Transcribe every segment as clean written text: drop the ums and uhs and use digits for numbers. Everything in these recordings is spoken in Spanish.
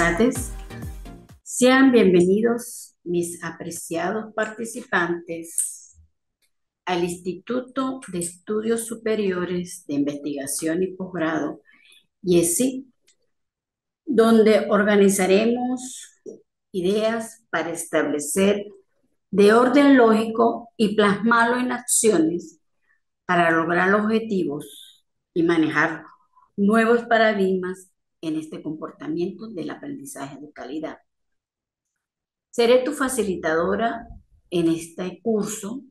tardes. Sean bienvenidos mis apreciados participantes al Instituto de Estudios Superiores de Investigación y Posgrado, IESI, donde organizaremos ideas para establecer de orden lógico y plasmarlo en acciones para lograr los objetivos y manejar nuevos paradigmas en este comportamiento del aprendizaje de calidad. Seré tu facilitadora en este curso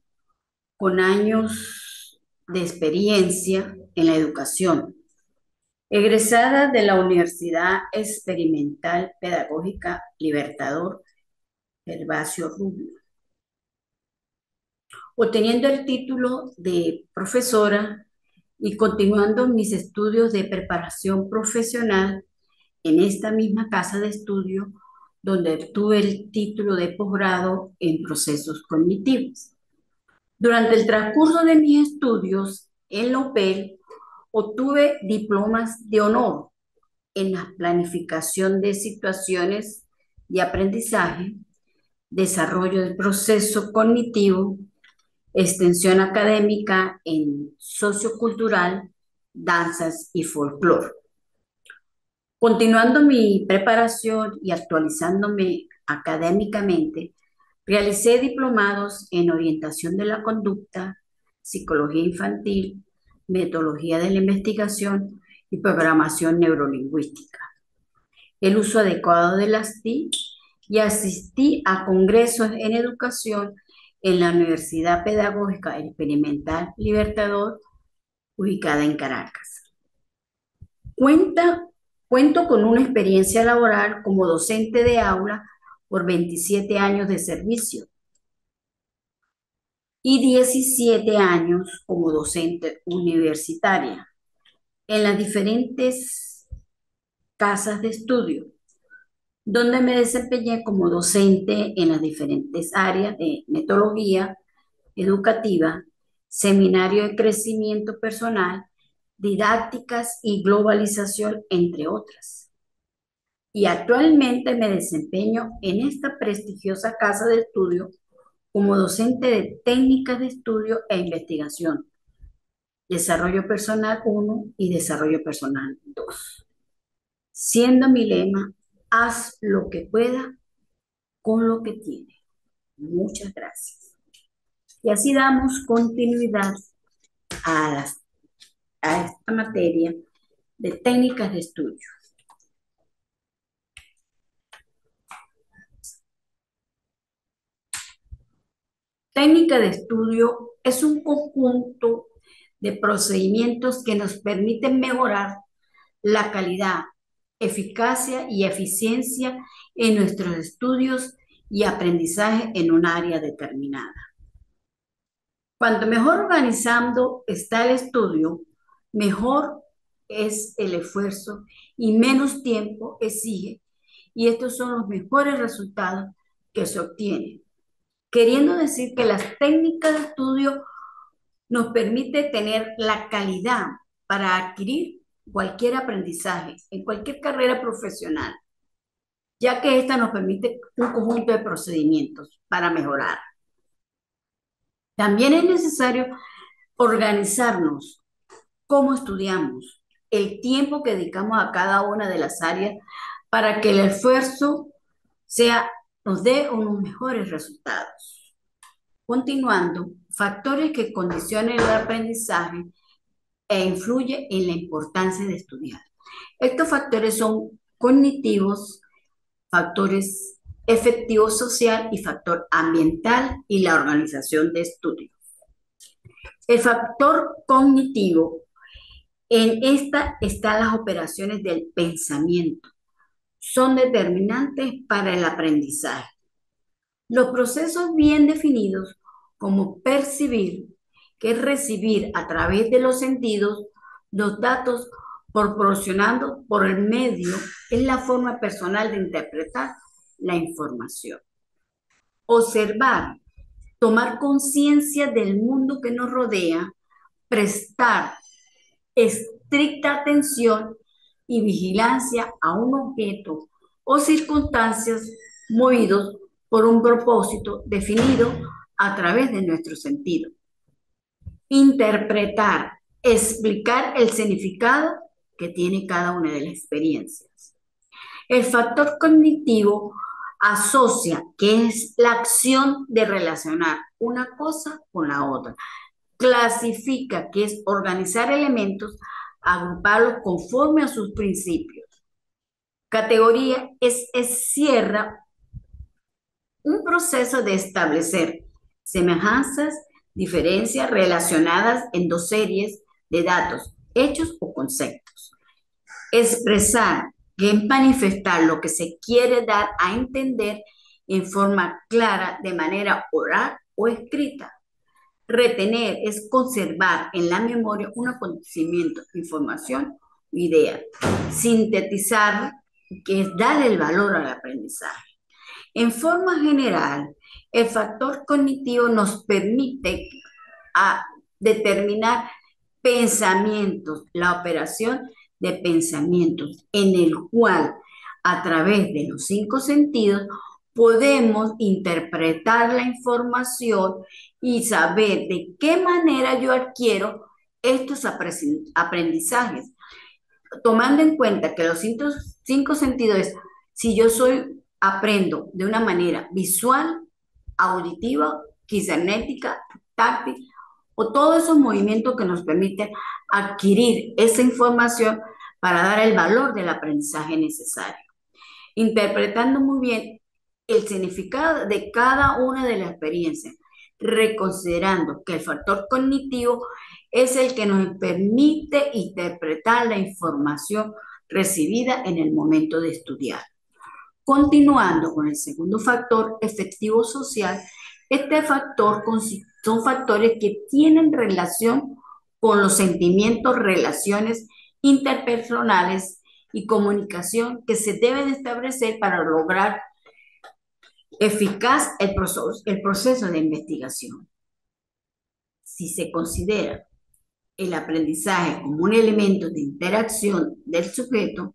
con años de experiencia en la educación, egresada de la Universidad Experimental Pedagógica Libertador Gervasio Rubio, obteniendo el título de profesora y continuando mis estudios de preparación profesional en esta misma casa de estudio donde obtuve el título de posgrado en procesos cognitivos. Durante el transcurso de mis estudios en la UPEL, obtuve diplomas de honor en la planificación de situaciones de aprendizaje, desarrollo del proceso cognitivo, extensión académica en sociocultural, danzas y folclore. Continuando mi preparación y actualizándome académicamente, realicé diplomados en orientación de la conducta, psicología infantil, metodología de la investigación y programación neurolingüística, el uso adecuado de las TIC, y asistí a congresos en educación en la Universidad Pedagógica Experimental Libertador, ubicada en Caracas. Cuento con una experiencia laboral como docente de aula por 27 años de servicio y 17 años como docente universitaria en las diferentes casas de estudio, donde me desempeñé como docente en las diferentes áreas de metodología educativa, seminario de crecimiento personal, didácticas y globalización, entre otras. Y actualmente me desempeño en esta prestigiosa casa de estudio como docente de técnicas de estudio e investigación, desarrollo personal 1 y desarrollo personal 2, siendo mi lema: haz lo que pueda con lo que tiene. Muchas gracias. Y así damos continuidad a, a esta materia de técnicas de estudio. Técnica de estudio es un conjunto de procedimientos que nos permiten mejorar la calidad, eficacia y eficiencia en nuestros estudios y aprendizaje en un área determinada. Cuanto mejor organizando está el estudio, mejor es el esfuerzo y menos tiempo exige, y estos son los mejores resultados que se obtienen. Queriendo decir que las técnicas de estudio nos permiten tener la calidad para adquirir cualquier aprendizaje en cualquier carrera profesional, ya que esta nos permite un conjunto de procedimientos para mejorar. También es necesario organizarnos cómo estudiamos, el tiempo que dedicamos a cada una de las áreas para que el esfuerzo nos dé unos mejores resultados. Continuando, factores que condicionan el aprendizaje e influyen en la importancia de estudiar. Estos factores son cognitivos, factores efectivos social y factor ambiental y la organización de estudio. El factor cognitivo, en esta están las operaciones del pensamiento, son determinantes para el aprendizaje. Los procesos bien definidos, como percibir, que es recibir a través de los sentidos los datos proporcionados por el medio, es la forma personal de interpretar la información. Observar, tomar conciencia del mundo que nos rodea, prestar estricta atención y vigilancia a un objeto o circunstancias movidos por un propósito definido a través de nuestro sentido. Interpretar, explicar el significado que tiene cada una de las experiencias. El factor cognitivo asocia, que es la acción de relacionar una cosa con la otra. Clasifica, que es organizar elementos, agruparlos conforme a sus principios. Categoría es cierra un proceso de establecer semejanzas, diferencias relacionadas en dos series de datos, hechos o conceptos. Expresar, que es manifestar lo que se quiere dar a entender en forma clara de manera oral o escrita. Retener es conservar en la memoria un acontecimiento, información o idea. Sintetizar, que es darle el valor al aprendizaje. En forma general, el factor cognitivo nos permite determinar pensamientos, la operación de pensamientos, en el cual a través de los cinco sentidos podemos interpretar la información y saber de qué manera yo adquiero estos aprendizajes, tomando en cuenta que los cinco sentidos es, si yo aprendo de una manera visual, auditiva, kinética, táctil, o todos esos movimientos que nos permiten adquirir esa información para dar el valor del aprendizaje necesario. Interpretando muy bien el significado de cada una de las experiencias, reconsiderando que el factor cognitivo es el que nos permite interpretar la información recibida en el momento de estudiar. Continuando con el segundo factor, efectivo social, este factor son factores que tienen relación con los sentimientos, relaciones interpersonales y comunicación que se deben establecer para lograr eficaz el proceso de investigación. Si se considera el aprendizaje como un elemento de interacción del sujeto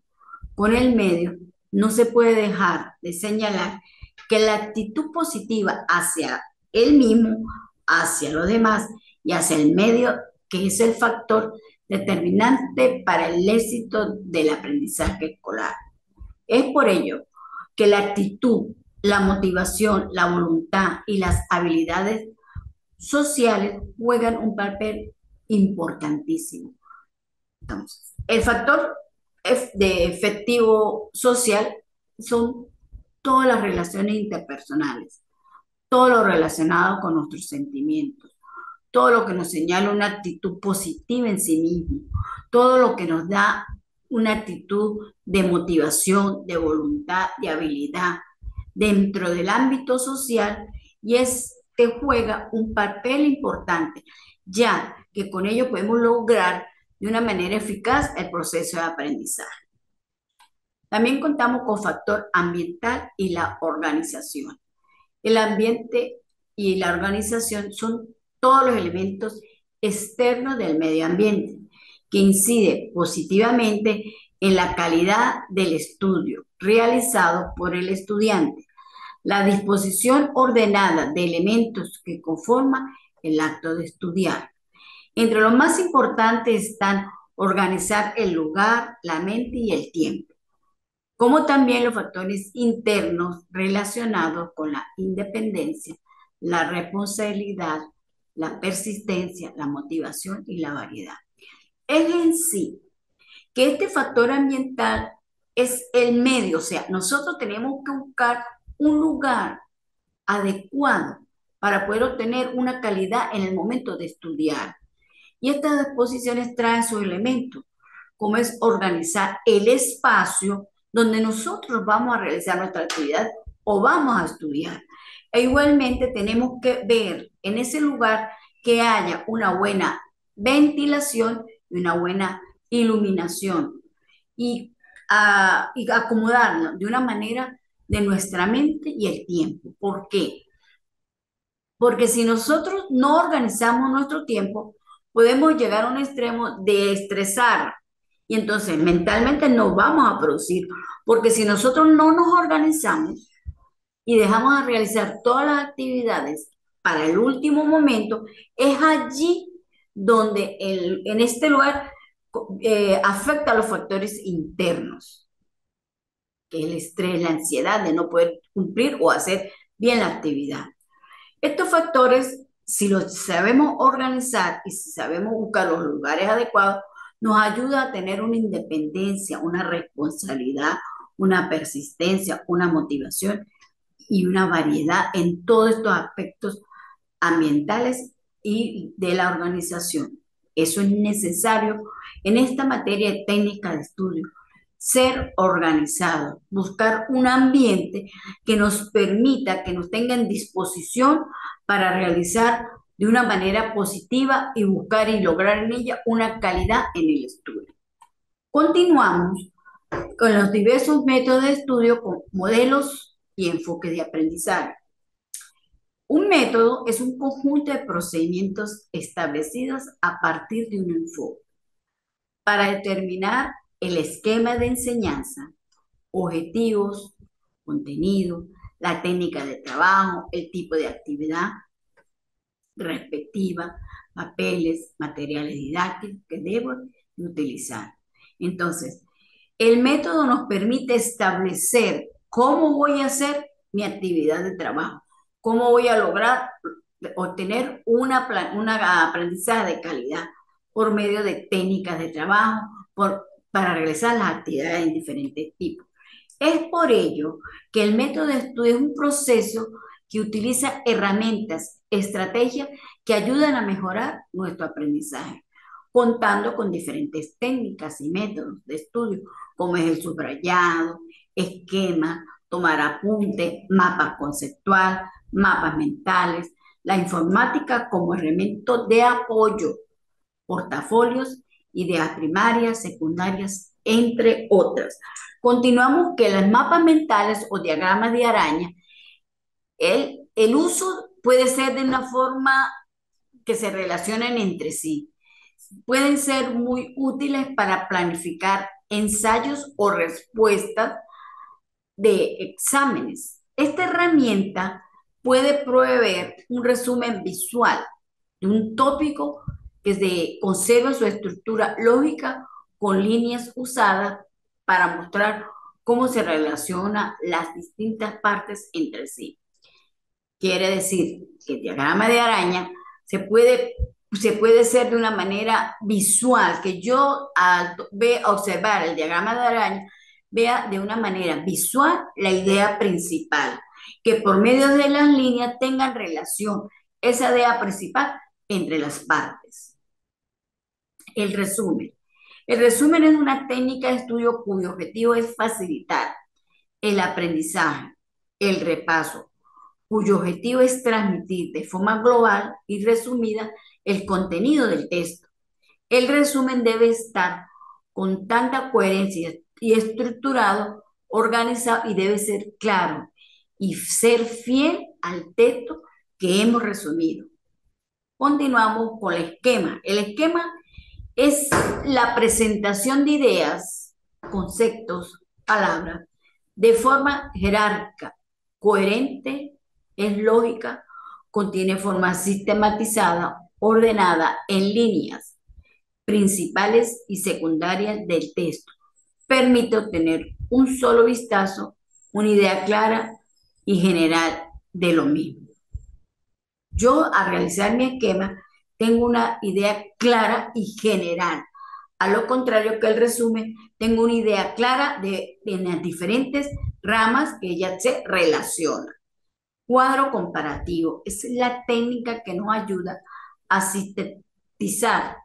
con el medio, no se puede dejar de señalar que la actitud positiva hacia él mismo, hacia los demás y hacia el medio, que es el factor determinante para el éxito del aprendizaje escolar. Es por ello que la actitud, la motivación, la voluntad y las habilidades sociales juegan un papel importantísimo. Entonces, el factor de efectivo social son todas las relaciones interpersonales, todo lo relacionado con nuestros sentimientos, todo lo que nos señala una actitud positiva en sí mismo, todo lo que nos da una actitud de motivación, de voluntad, de habilidad dentro del ámbito social, y juega un papel importante, ya que con ello podemos lograr de una manera eficaz el proceso de aprendizaje. También contamos con factor ambiental y la organización. El ambiente y la organización son todos los elementos externos del medio ambiente que inciden positivamente en la calidad del estudio realizado por el estudiante. La disposición ordenada de elementos que conforman el acto de estudiar. Entre los más importantes están organizar el lugar, la mente y el tiempo, como también los factores internos relacionados con la independencia, la responsabilidad, la persistencia, la motivación y la variedad. Es en sí que este factor ambiental es el medio, o sea, nosotros tenemos que buscar un lugar adecuado para poder obtener una calidad en el momento de estudiar. Y estas exposiciones traen sus elementos, como es organizar el espacio donde nosotros vamos a realizar nuestra actividad o vamos a estudiar. E igualmente tenemos que ver en ese lugar que haya una buena ventilación y una buena iluminación y acomodarlo de una manera de nuestra mente y el tiempo. ¿Por qué? Porque si nosotros no organizamos nuestro tiempo, podemos llegar a un extremo de estresar Y entonces mentalmente no vamos a producir, porque si nosotros no nos organizamos y dejamos de realizar todas las actividades para el último momento, es allí donde en este lugar afecta a los factores internos, que es el estrés, la ansiedad de no poder cumplir o hacer bien la actividad. Estos factores, si los sabemos organizar y si sabemos buscar los lugares adecuados, nos ayuda a tener una independencia, una responsabilidad, una persistencia, una motivación y una variedad en todos estos aspectos ambientales y de la organización. Eso es necesario en esta materia de técnica de estudio. Ser organizado, buscar un ambiente que nos permita, que nos tenga en disposición para realizar de una manera positiva y buscar y lograr en ella una calidad en el estudio. Continuamos con los diversos métodos de estudio con modelos y enfoques de aprendizaje. Un método es un conjunto de procedimientos establecidos a partir de un enfoque para determinar el esquema de enseñanza, objetivos, contenido, la técnica de trabajo, el tipo de actividad respectiva, papeles, materiales didácticos que debo utilizar. Entonces, el método nos permite establecer cómo voy a hacer mi actividad de trabajo, cómo voy a lograr obtener una aprendizaje de calidad por medio de técnicas de trabajo, para realizar las actividades en diferentes tipos. Es por ello que el método de estudio es un proceso que utiliza herramientas, estrategias que ayudan a mejorar nuestro aprendizaje, contando con diferentes técnicas y métodos de estudio, como es el subrayado, esquema, tomar apunte, mapa conceptual, mapas mentales, la informática como elemento de apoyo, portafolios, ideas primarias, secundarias, entre otras. Continuamos que los mapas mentales o diagramas de araña, el uso puede ser de una forma que se relacionen entre sí. Pueden ser muy útiles para planificar ensayos o respuestas de exámenes. Esta herramienta puede proveer un resumen visual de un tópico que conserva su estructura lógica con líneas usadas para mostrar cómo se relacionan las distintas partes entre sí. Quiere decir que el diagrama de araña se puede hacer de una manera visual, que yo al observar el diagrama de araña vea de una manera visual la idea principal, que por medio de las líneas tengan relación esa idea principal entre las partes. El resumen. El resumen es una técnica de estudio cuyo objetivo es facilitar el aprendizaje, el repaso, cuyo objetivo es transmitir de forma global y resumida el contenido del texto. El resumen debe estar con tanta coherencia y estructurado, organizado y debe ser claro y ser fiel al texto que hemos resumido. Continuamos con el esquema. El esquema es la presentación de ideas, conceptos, palabras, de forma jerárquica, coherente, es lógica, contiene forma sistematizada, ordenada en líneas principales y secundarias del texto. Permite obtener un solo vistazo, una idea clara y general de lo mismo. Yo, al realizar mi esquema, tengo una idea clara y general. A lo contrario que el resumen, tengo una idea clara de las diferentes ramas que ya se relacionan. Cuadro comparativo es la técnica que nos ayuda a sintetizar,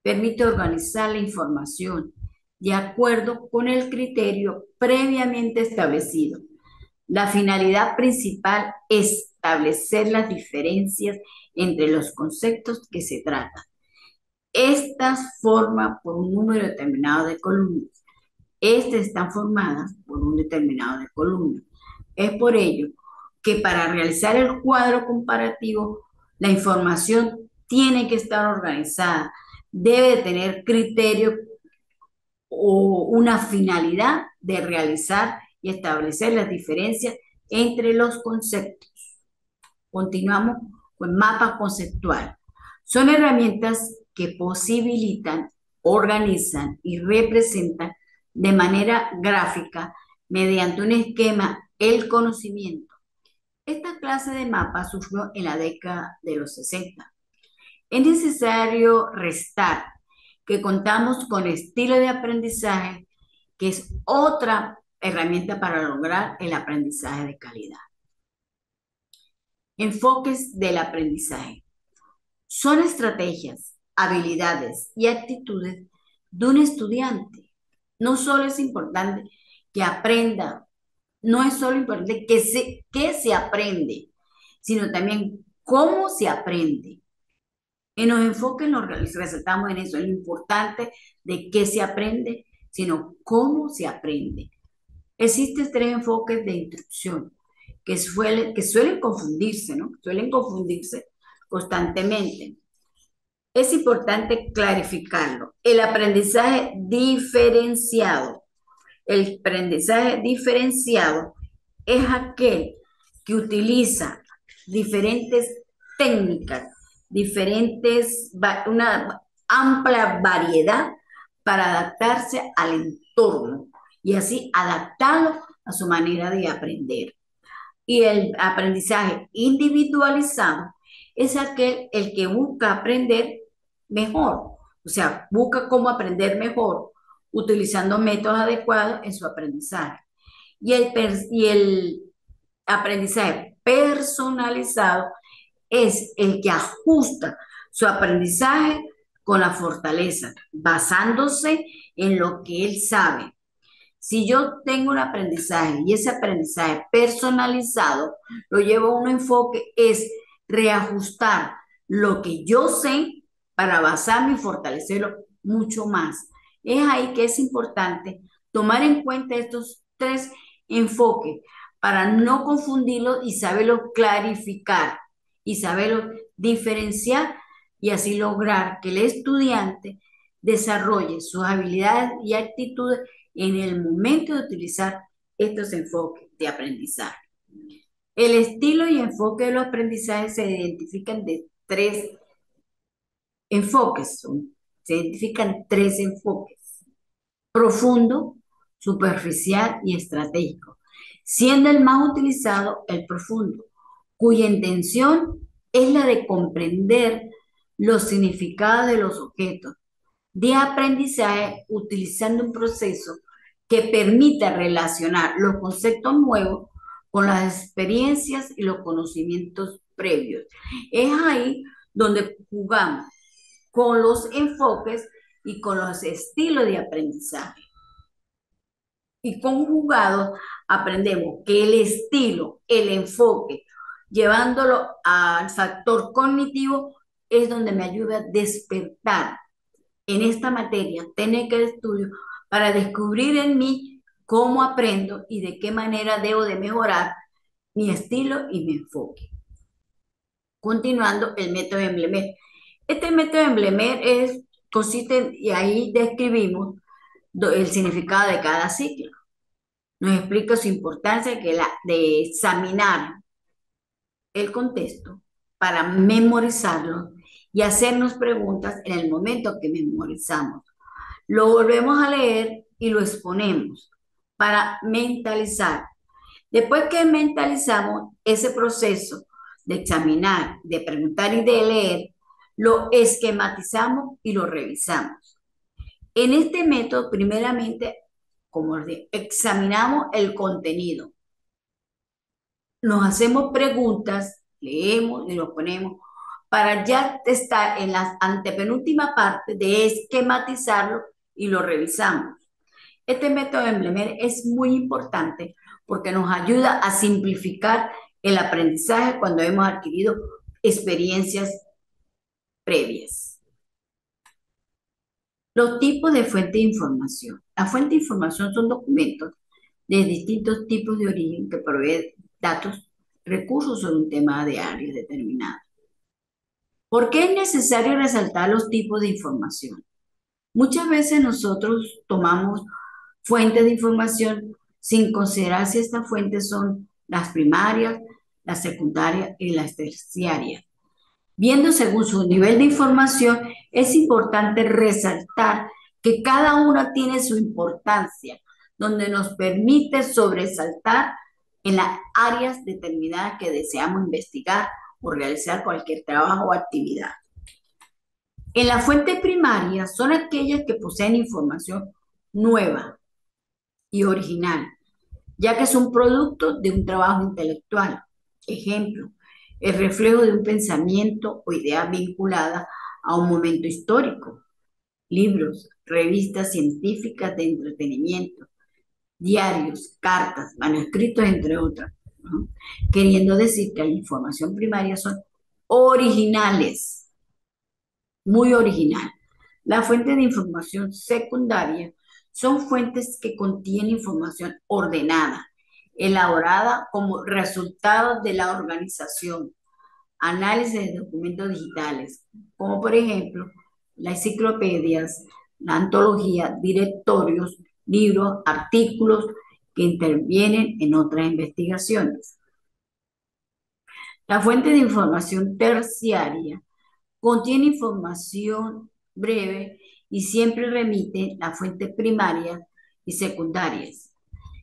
permite organizar la información de acuerdo con el criterio previamente establecido. La finalidad principal es establecer las diferencias entre los conceptos que se tratan. Estas forman por un número determinado de columnas. Estas están formadas por un determinado de columnas. Es por ello que para realizar el cuadro comparativo, la información tiene que estar organizada, debe tener criterio o una finalidad de realizar y establecer las diferencias entre los conceptos. Continuamos con mapa conceptual. Son herramientas que posibilitan, organizan y representan de manera gráfica mediante un esquema el conocimiento. Esta clase de mapa surgió en la década de los 60. Es necesario restar que contamos con estilo de aprendizaje, que es otra herramienta para lograr el aprendizaje de calidad. Enfoques del aprendizaje. Son estrategias, habilidades y actitudes de un estudiante. No solo es importante que aprenda, no es solo importante que se aprende, sino también cómo se aprende. En los enfoques nos resaltamos en eso, en lo importante de qué se aprende, sino cómo se aprende. Existen tres enfoques de instrucción que suelen confundirse, ¿no? Suelen confundirse constantemente. Es importante clarificarlo. El aprendizaje diferenciado. El aprendizaje diferenciado es aquel que utiliza diferentes técnicas, una amplia variedad para adaptarse al entorno y así adaptarlo a su manera de aprender. Y el aprendizaje individualizado es aquel el que busca aprender mejor, o sea, busca cómo aprender mejor utilizando métodos adecuados en su aprendizaje. Y el aprendizaje personalizado es el que ajusta su aprendizaje con la fortaleza, basándose en lo que él sabe. Si yo tengo un aprendizaje y ese aprendizaje personalizado lo llevo a un enfoque, es reajustar lo que yo sé para basarme y fortalecerlo mucho más. Es ahí que es importante tomar en cuenta estos tres enfoques para no confundirlos y saberlo clarificar y saberlo diferenciar y así lograr que el estudiante desarrolle sus habilidades y actitudes en el momento de utilizar estos enfoques de aprendizaje. El estilo y enfoque de los aprendizajes se identifican de tres enfoques. Se identifican tres enfoques: profundo, superficial y estratégico, siendo el más utilizado el profundo, cuya intención es la de comprender los significados de los objetos de aprendizaje utilizando un proceso que permita relacionar los conceptos nuevos con las experiencias y los conocimientos previos. Es ahí donde jugamos con los enfoques y con los estilos de aprendizaje. Y conjugados aprendemos que el estilo, el enfoque, llevándolo al factor cognitivo, es donde me ayuda a despertar en esta materia técnica de estudio para descubrir en mí cómo aprendo y de qué manera debo de mejorar mi estilo y mi enfoque. Continuando, el método Emblemer. Este método Emblemer consiste, y ahí describimos el significado de cada ciclo. Nos explica su importancia de examinar el contexto para memorizarlo y hacernos preguntas en el momento que memorizamos. Lo volvemos a leer y lo exponemos para mentalizar. Después que mentalizamos ese proceso de examinar, de preguntar y de leer, lo esquematizamos y lo revisamos. En este método, primeramente, como examinamos el contenido, nos hacemos preguntas, leemos y lo ponemos para ya estar en la antepenúltima parte de esquematizarlo y lo revisamos. Este método de Emblemer es muy importante porque nos ayuda a simplificar el aprendizaje cuando hemos adquirido experiencias previas. Los tipos de fuente de información. Las fuentes de información son documentos de distintos tipos de origen que proveen datos, recursos sobre un tema de área determinado. ¿Por qué es necesario resaltar los tipos de información? Muchas veces nosotros tomamos fuentes de información sin considerar si estas fuentes son las primarias, las secundarias y las terciarias. Viendo según su nivel de información, es importante resaltar que cada una tiene su importancia, donde nos permite sobresaltar en las áreas determinadas que deseamos investigar o realizar cualquier trabajo o actividad. En la fuente primaria son aquellas que poseen información nueva y original, ya que son producto de un trabajo intelectual. Ejemplo, el reflejo de un pensamiento o idea vinculada a un momento histórico. Libros, revistas científicas de entretenimiento, diarios, cartas, manuscritos, entre otras, ¿no? Queriendo decir que la información primaria son originales, muy original. La fuente de información secundaria son fuentes que contienen información ordenada, elaborada como resultado de la organización, análisis de documentos digitales, como por ejemplo las enciclopedias, la antología, directorios, libros, artículos que intervienen en otras investigaciones. La fuente de información terciaria contiene información breve y siempre remite a fuentes primarias y secundarias.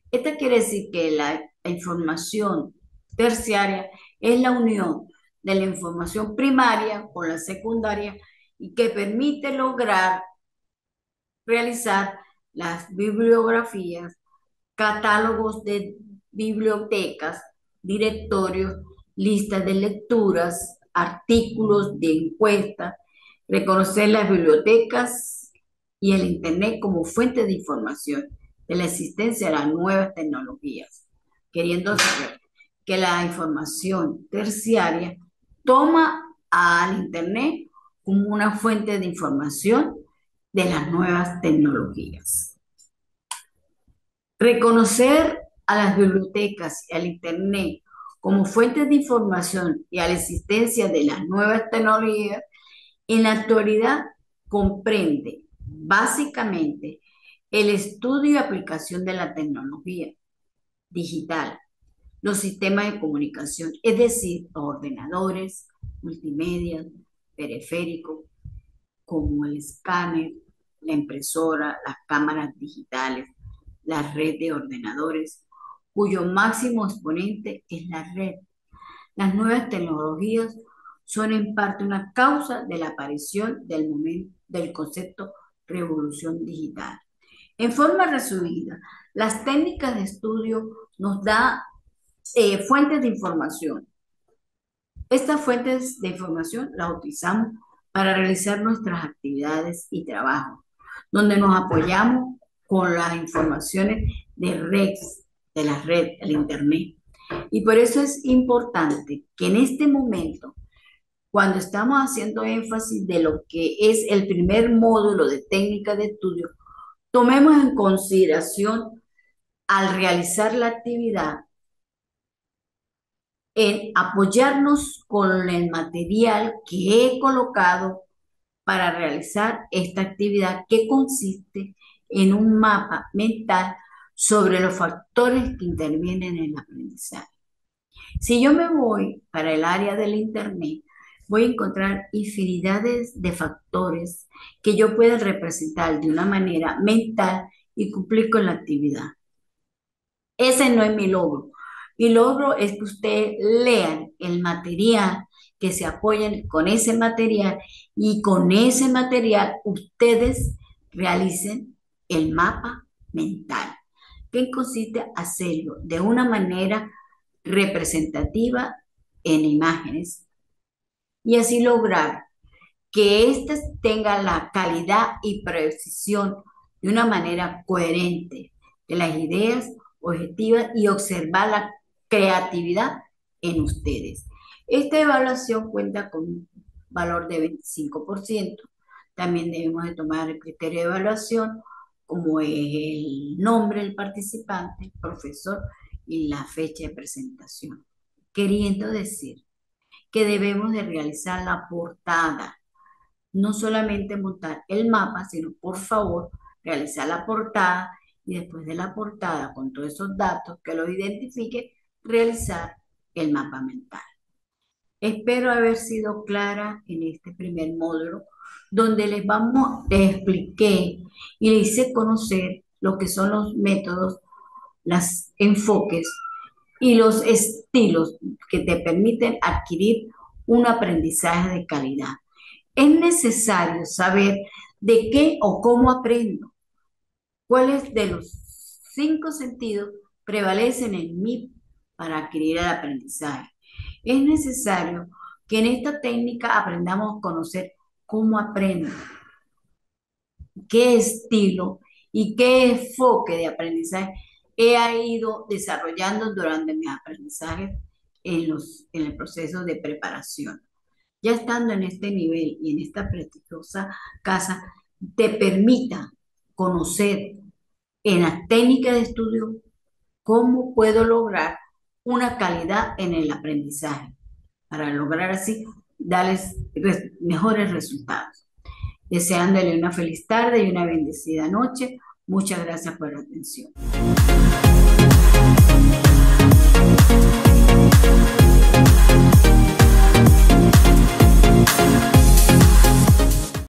Esto quiere decir que la información terciaria es la unión de la información primaria con la secundaria y que permite lograr realizar las bibliografías, catálogos de bibliotecas, directorios, listas de lecturas, artículos de encuestas, reconocer las bibliotecas y el Internet como fuente de información de la existencia de las nuevas tecnologías, queriendo saber que la información terciaria toma al Internet como una fuente de información de las nuevas tecnologías. Reconocer a las bibliotecas y al Internet como fuentes de información y a la existencia de las nuevas tecnologías, en la actualidad comprende básicamente el estudio y aplicación de la tecnología digital, los sistemas de comunicación, es decir, los ordenadores, multimedia, periféricos, como el escáner, la impresora, las cámaras digitales, la red de ordenadores, cuyo máximo exponente es la red. Las nuevas tecnologías son en parte una causa de la aparición del concepto revolución digital. En forma resumida, las técnicas de estudio nos dan fuentes de información. Estas fuentes de información las utilizamos para realizar nuestras actividades y trabajos, donde nos apoyamos con las informaciones de redes, de la red, del Internet. Y por eso es importante que en este momento, cuando estamos haciendo énfasis de lo que es el primer módulo de técnica de estudio, tomemos en consideración al realizar la actividad en apoyarnos con el material que he colocado para realizar esta actividad que consiste en un mapa mental sobre los factores que intervienen en el aprendizaje. Si yo me voy para el área del Internet, voy a encontrar infinidades de factores que yo pueda representar de una manera mental y cumplir con la actividad. Ese no es mi logro. Mi logro es que ustedes lean el material, que se apoyen con ese material y con ese material ustedes realicen el mapa mental, que consiste en hacerlo de una manera representativa en imágenes y así lograr que éstas tengan la calidad y precisión de una manera coherente de las ideas objetivas y observar la creatividad en ustedes. Esta evaluación cuenta con un valor de 25%. También debemos de tomar el criterio de evaluación como es el nombre del participante, profesor y la fecha de presentación. Queriendo decir que debemos de realizar la portada no solamente montar el mapa, sino por favor realizar la portada y después de la portada, con todos esos datos que lo identifique, realizar el mapa mental. Espero haber sido clara en este primer módulo, donde les expliqué y les hice conocer lo que son los métodos, los enfoques y los estilos que te permiten adquirir un aprendizaje de calidad. Es necesario saber de qué o cómo aprendo, cuáles de los 5 sentidos prevalecen en mí para adquirir el aprendizaje. Es necesario que en esta técnica aprendamos a conocer cómo aprendo, qué estilo y qué enfoque de aprendizaje he ido desarrollando durante mis aprendizajes en el proceso de preparación. Ya estando en este nivel y en esta prestigiosa casa, te permita conocer en las técnicas de estudio cómo puedo lograr una calidad en el aprendizaje para lograr así darles mejores resultados. Deseándole una feliz tarde y una bendecida noche. Muchas gracias por la atención.